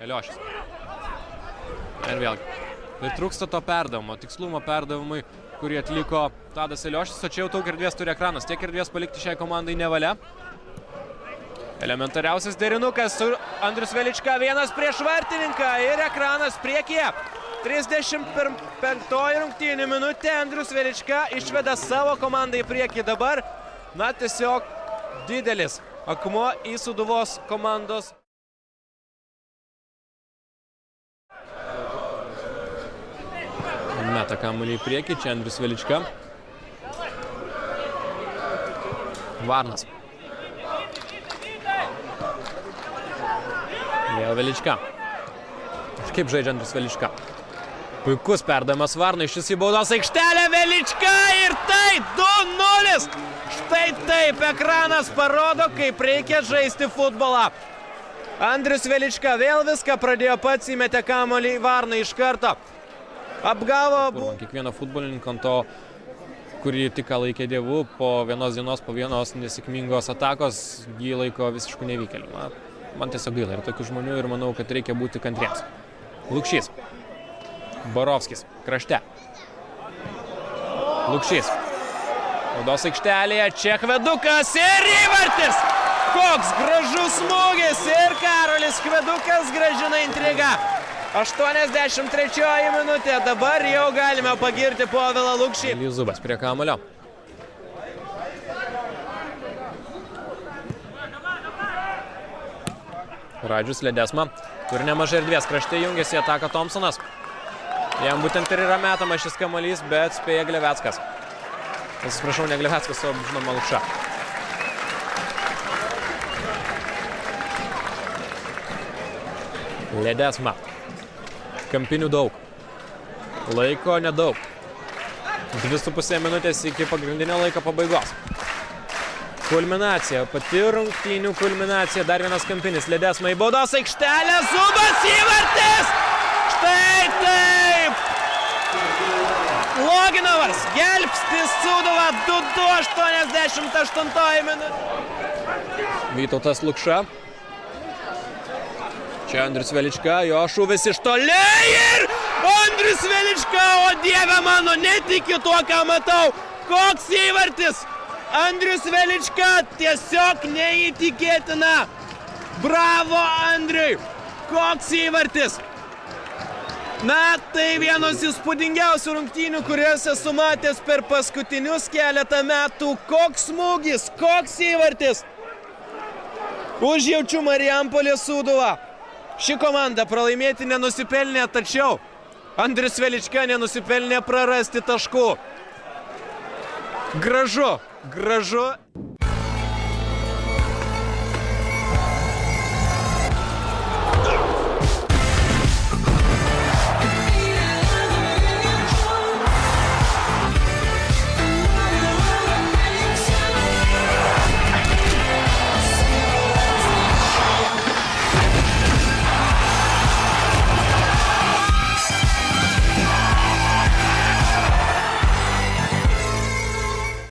Eliošis. Ir vėlgi. Tai trūksta to perdavimo, tikslumo perdavimui, kurį atliko Tadas Eliošis, o čia jau daug erdvės turi ekranas. Tiek erdvės palikti šiai komandai nevalia. Elementariausias derinukas su Andrius Velička, vienas prieš vartininką ir ekranas priekyje. 35 rungtynių minutė, Andrius Velička išveda savo komandą į priekį dabar. Na, tiesiog didelis akmuo į Sūduvos komandos. Meta kamuolį į priekį, čia Andrius Velička. Varnas. Vėl Velička. Kaip žaidžia Andrius Velička. Puikus perdavimas Varnai, šis į baudos aikštelę, Velička ir tai 2-0. Štai taip ekranas parodo, kaip reikia žaisti futbolą. Andrius Velička vėl viską pradėjo pats, įmetė kamuolį Varnai iš karto. Apgavo kiekvieno futbolininko ant to, kurį tik laikė dievu, po vienos dienos, po vienos nesėkmingos atakos, jį laiko visiškų nevykėlių. Man tiesiog gaila ir tokių žmonių ir manau, kad reikia būti kantriems. Lukšys. Borovskis. Krašte. Lukšys. Baudos aikštelėje. Čia Kvedukas ir įvartis. Koks gražus smūgis ir Karolis Kvedukas grąžina intrigą. 83 minutė. Dabar jau galime pagirti Povilą Lukšį. Elijus Zubas prie kamuolio. Radžius Ledesma. Turi nemažai erdvės. Krašte jungiasi ataką Thompsonas. Jam būtent ir yra metama šis kamuolys, bet spėja Gleveckas. Atsiprašau, ne Gleveckas, o žinoma Lukša. Ledesma. Kampinių daug. Laiko nedaug. 2,5 minutės iki pagrindinio laiko pabaigos. Kulminacija, pati rungtynių kulminacija, dar vienas kampinis. Ledesma į baudos aikštelę, Zubas įvartis! Štai taip! Loginovas gelbsti Sūduvą 2-2, 88 minutė. Vytautas Lukša. Čia Andrius Velička, jo šūvis iš toli ir Andrius Velička, o dieve mano, netikiu tuo, ką matau. Koks įvartis! Andrius Velička, tiesiog neįtikėtina. Bravo Andriui! Koks įvartis! Na, tai vienos įspūdingiausių rungtynių, kurias esu matęs per paskutinius keletą metų. Koks smūgis, koks įvartis! Užjaučiu Marijampolės Sūduvą. Ši komanda pralaimėti nenusipelnė, tačiau Andrius Velička nenusipelnė prarasti taškų. Gražu, gražu.